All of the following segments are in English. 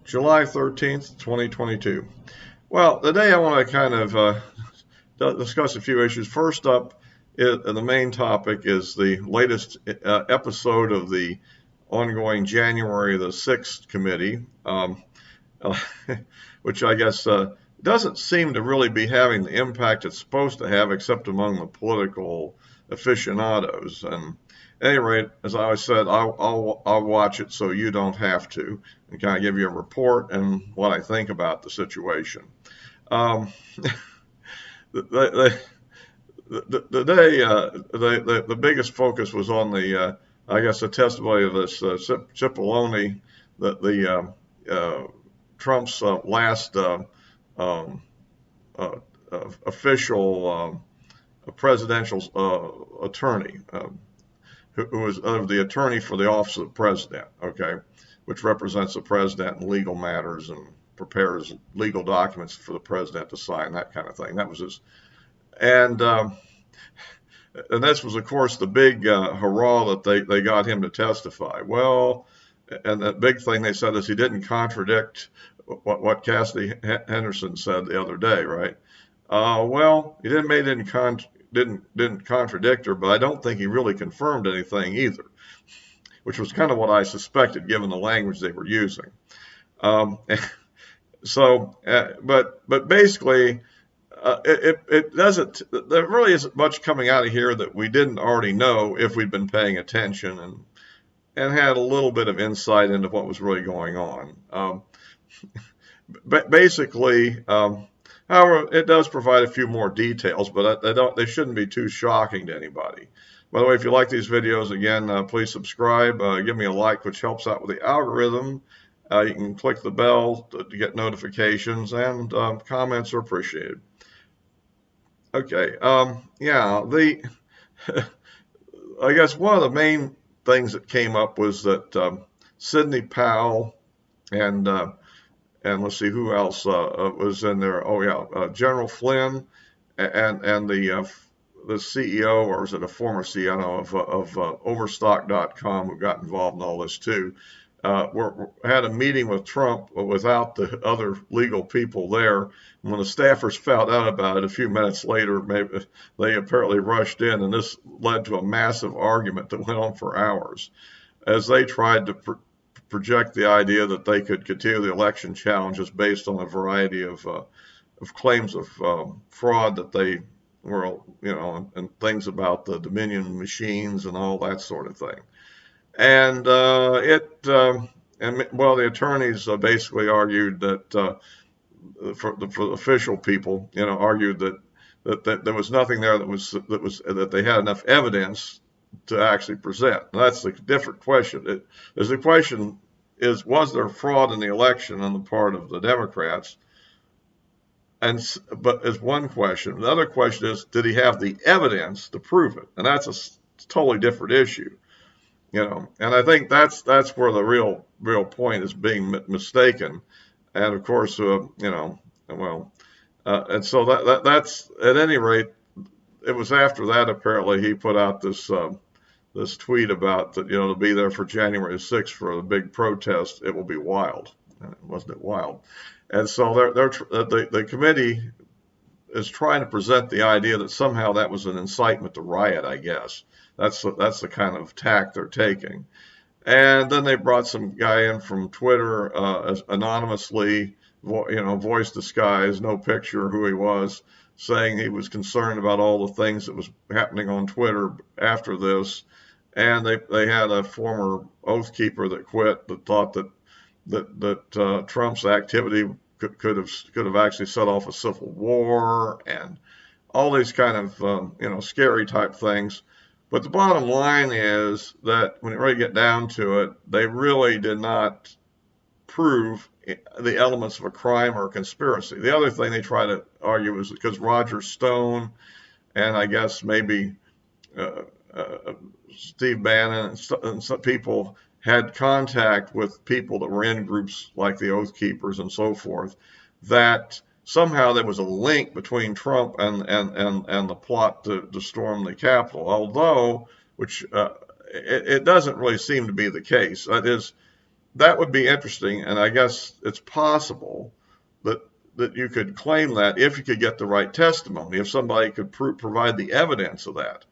July 13th, 2022. Well, today I want to kind of discuss a few issues. First up, the main topic is the latest episode of the ongoing January the 6th committee, uh, which I guess doesn't seem to really be having the impact it's supposed to have, except among the political aficionados. And at any rate, as I always said, I'll watch it so you don't have to, and kind of give you a report and what I think about the situation. Um, the, the biggest focus was on I guess, the testimony of this Chipolani, the Trump's last um, uh, official presidential attorney, who was the attorney for the office of the president, okay, which represents the president in legal matters and prepares legal documents for the president to sign, that kind of thing. That was his, and this was, of course, the big hurrah that they got him to testify. Well, and the big thing they said is he didn't contradict what Cassidy Henderson said the other day, right? Well, he didn't contradict her, but I don't think he really confirmed anything either, which was kind of what I suspected given the language they were using. But basically, it doesn't. There really isn't much coming out of here that we didn't already know if we'd been paying attention and had a little bit of insight into what was really going on. But basically, however, it does provide a few more details, but they shouldn't be too shocking to anybody. By the way, if you like these videos, again, please subscribe, give me a like, which helps out with the algorithm. You can click the bell to get notifications, and comments are appreciated. Okay, yeah, I guess one of the main things that came up was that Sidney Powell and let's see who else was in there. Oh yeah, General Flynn and the CEO, or is it a former CEO, I don't know, of Overstock.com, who got involved in all this too. Had a meeting with Trump without the other legal people there. And when the staffers found out about it a few minutes later, maybe they apparently rushed in, and this led to a massive argument that went on for hours as they tried to project the idea that they could continue the election challenges based on a variety of claims of fraud that they were, and things about the Dominion machines and all that sort of thing. And the attorneys basically argued that for the official people, argued that there was nothing there that they had enough evidence to actually present. And that's a different question. The question is, was there fraud in the election on the part of the Democrats? But as one question. The other question is, did he have the evidence to prove it? And that's a totally different issue. And I think that's where the real point is being mistaken. And of course, and so that's, at any rate, it was after that apparently he put out this tweet about that, to be there for January 6th for the big protest. It will be wild. Wasn't it wild? And so the committee is trying to present the idea that somehow that was an incitement to riot, I guess. That's the kind of tack they're taking. And then they brought some guy in from Twitter, anonymously, voice disguised, no picture who he was, saying he was concerned about all the things that was happening on Twitter after this. And they had a former Oath Keeper that quit, that thought that Trump's activity could have actually set off a civil war, and all these kind of scary type things. But the bottom line is that when you really get down to it, they really did not prove the elements of a crime or a conspiracy. The other thing they try to argue is because Roger Stone and I guess maybe Steve Bannon and some people had contact with people that were in groups like the Oath Keepers and so forth, that somehow there was a link between Trump and the plot to storm the Capitol, although it doesn't really seem to be the case. That is, that would be interesting, and I guess it's possible that you could claim that if you could get the right testimony, if somebody could provide the evidence of that.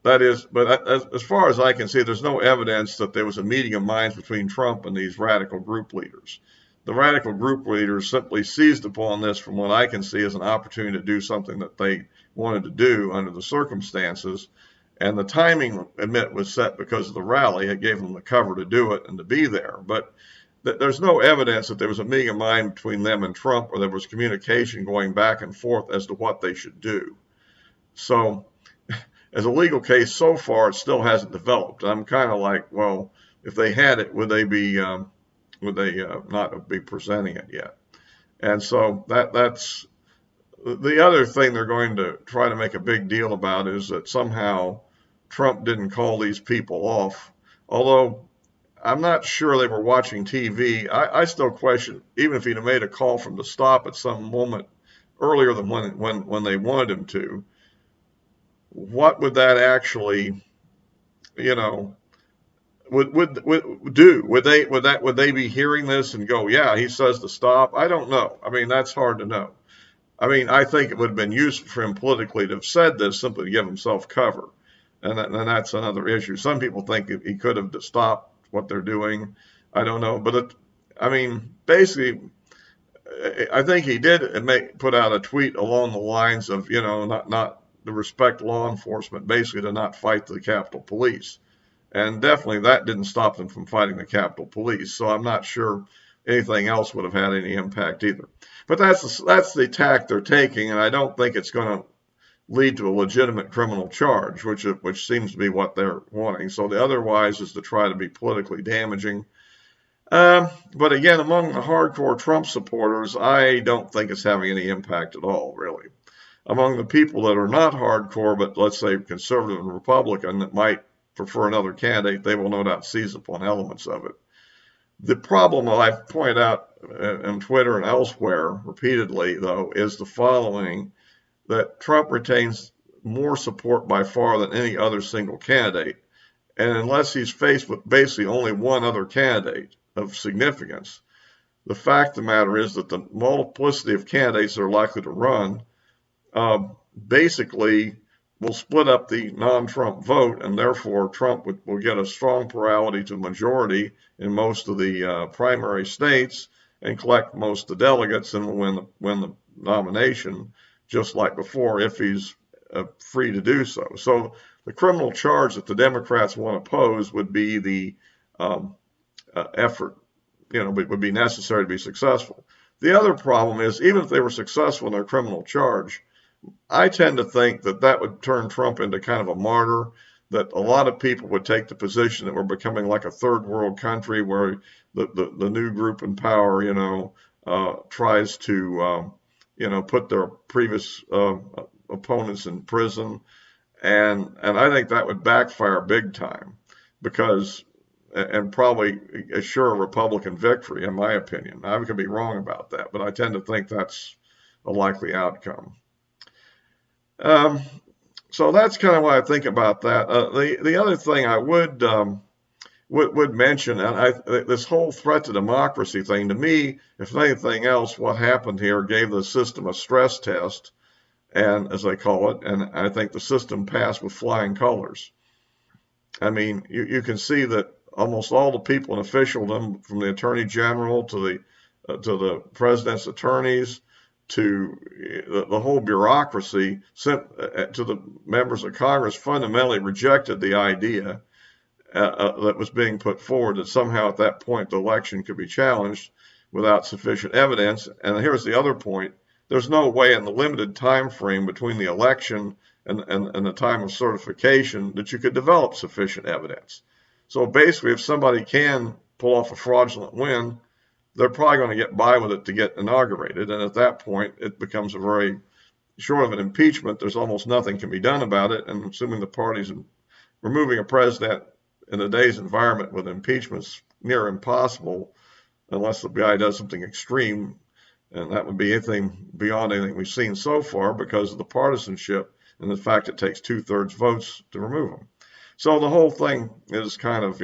That is, but as far as I can see, there's no evidence that there was a meeting of minds between Trump and these radical group leaders. The radical group leaders simply seized upon this, from what I can see, as an opportunity to do something that they wanted to do under the circumstances. And the timing, admit, was set because of the rally. It gave them the cover to do it and to be there. But there's no evidence that there was a meeting of mind between them and Trump, or there was communication going back and forth as to what they should do. So, as a legal case, so far, it still hasn't developed. I'm kind of like, well, if they had it, would they not be presenting it yet? And so that's the other thing they're going to try to make a big deal about, is that somehow Trump didn't call these people off. Although I'm not sure they were watching TV. I still question, even if he'd have made a call from the stop at some moment earlier than when they wanted him to, what would that actually, you know, would do? Would they be hearing this and go, yeah, he says to stop? I don't know. I mean, that's hard to know. I mean, I think it would have been useful for him politically to have said this simply to give himself cover. And that's another issue. Some people think he could have stopped what they're doing. I don't know. But, I mean, basically, I think he did put out a tweet along the lines of, not to respect law enforcement, basically to not fight the Capitol Police. And definitely that didn't stop them from fighting the Capitol Police. So I'm not sure anything else would have had any impact either. But that's the tack they're taking, and I don't think it's going to lead to a legitimate criminal charge, which seems to be what they're wanting. So the otherwise is to try to be politically damaging. But again, among the hardcore Trump supporters, I don't think it's having any impact at all, really. Among the people that are not hardcore, but let's say conservative and Republican, that might prefer another candidate, they will no doubt seize upon elements of it. The problem that I've pointed out on Twitter and elsewhere repeatedly, though, is the following: that Trump retains more support by far than any other single candidate. And unless he's faced with basically only one other candidate of significance, the fact of the matter is that the multiplicity of candidates that are likely to run basically will split up the non-Trump vote, and therefore Trump will get a strong plurality to majority in most of the primary states and collect most of the delegates and will win the nomination, just like before, if he's free to do so. So the criminal charge that the Democrats want to pose would be the effort, would be necessary to be successful. The other problem is, even if they were successful in their criminal charge, I tend to think that would turn Trump into kind of a martyr, that a lot of people would take the position that we're becoming like a third world country where the new group in power, tries to, put their previous opponents in prison. And I think that would backfire big time, and probably assure a Republican victory, in my opinion. I could be wrong about that, but I tend to think that's a likely outcome. So that's kind of what I think about that. The other thing I would mention, and this whole threat to democracy thing, to me, if anything else, what happened here gave the system a stress test, and as they call it, and I think the system passed with flying colors. I mean, you can see that almost all the people in officialdom, from the Attorney General to the president's attorneys, to the whole bureaucracy, to the members of Congress, fundamentally rejected the idea that was being put forward, that somehow at that point the election could be challenged without sufficient evidence. And here's the other point: there's no way in the limited time frame between the election and the time of certification that you could develop sufficient evidence. So basically, if somebody can pull off a fraudulent win, they're probably going to get by with it to get inaugurated. And at that point, it becomes a very, short of an impeachment, there's almost nothing can be done about it. And assuming the parties, removing a president in today's environment with impeachment's near impossible, unless the guy does something extreme. And that would be anything beyond anything we've seen so far, because of the partisanship and the fact it takes 2/3 votes to remove him. So the whole thing is kind of,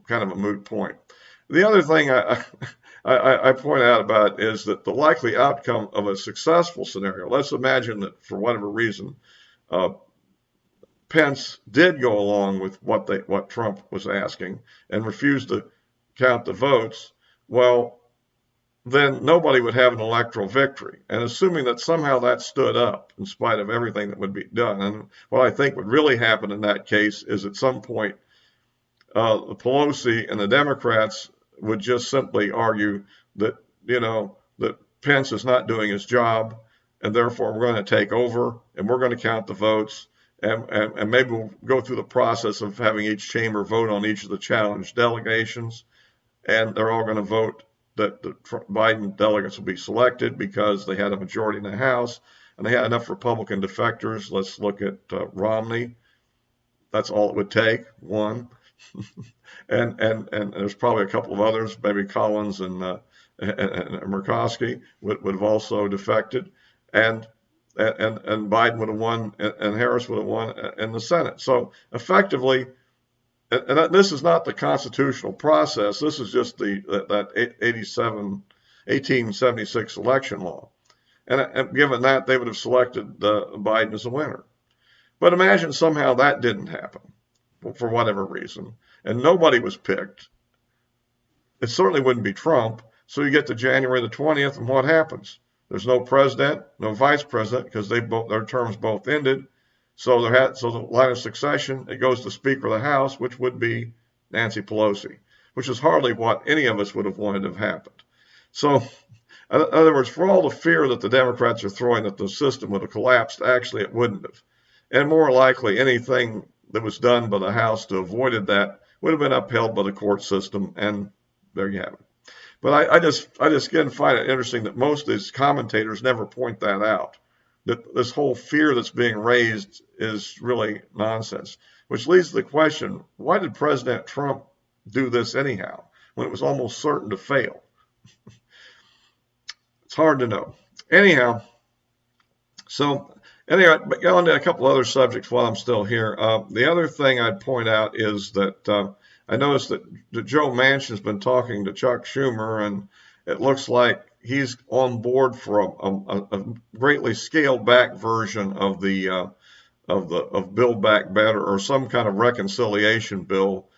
kind of a moot point. The other thing I point out about is that the likely outcome of a successful scenario, let's imagine that for whatever reason, uh, Pence did go along with what Trump was asking and refused to count the votes. Well, then nobody would have an electoral victory. And assuming that somehow that stood up in spite of everything that would be done, and what I think would really happen in that case is at some point Pelosi and the Democrats would just simply argue that, that Pence is not doing his job, and therefore we're going to take over and we're going to count the votes. And maybe we'll go through the process of having each chamber vote on each of the challenged delegations, and they're all going to vote that the Biden delegates will be selected because they had a majority in the House and they had enough Republican defectors. Let's look at Romney. That's all it would take, one. and there's probably a couple of others, maybe Collins and Murkowski would have also defected, and Biden would have won, and Harris would have won in the Senate. So effectively, and this is not the constitutional process. This is just that 1876 election law, and given that, they would have selected Biden as a winner. But imagine somehow that didn't happen for whatever reason, and nobody was picked. It certainly wouldn't be Trump. So you get to January the 20th, and what happens? There's no president, no vice president, because their terms both ended. So the line of succession, it goes to Speaker of the House, which would be Nancy Pelosi, which is hardly what any of us would have wanted to have happened. So, in other words, for all the fear that the Democrats are throwing that the system would have collapsed, actually it wouldn't have. And more likely, anything that was done by the House to avoid that would have been upheld by the court system, and there you have it. But I just again find it interesting that most of these commentators never point that out, that this whole fear that's being raised is really nonsense, which leads to the question, why did President Trump do this anyhow, when it was almost certain to fail? It's hard to know. Anyhow, so anyway, but go on to a couple other subjects while I'm still here. The other thing I'd point out is that I noticed that Joe Manchin's been talking to Chuck Schumer, and it looks like he's on board for a greatly scaled back version of Build Back Better, or some kind of reconciliation bill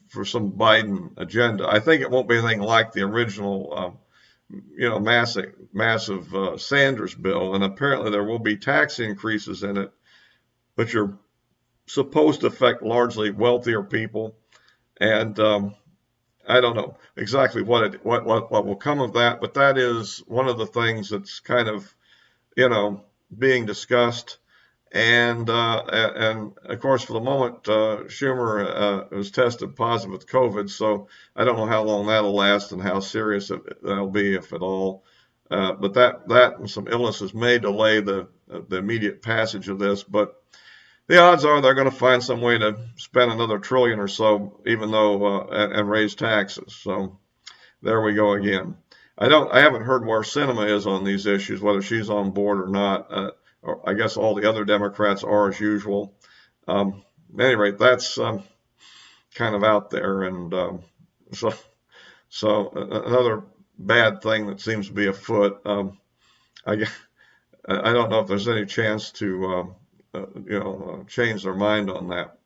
for some Biden agenda. I think it won't be anything like the original, massive Sanders bill, and apparently there will be tax increases in it, which are supposed to affect largely wealthier people. And I don't know exactly what will come of that, but that is one of the things that's kind of, being discussed. And of course, for the moment, Schumer was tested positive with COVID, so I don't know how long that'll last and how serious that'll be, if at all. But that and some illnesses may delay the immediate passage of this, but the odds are they're going to find some way to spend another trillion or so, even though and raise taxes. So there we go again. I haven't heard where Sinema is on these issues, whether she's on board or not. Or I guess all the other Democrats are as usual. At any rate, that's kind of out there, and so another bad thing that seems to be afoot. I don't know if there's any chance to change their mind on that.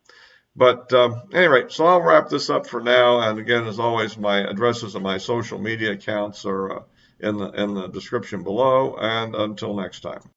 But anyway, so I'll wrap this up for now. And again, as always, my addresses and my social media accounts are in the description below. And until next time.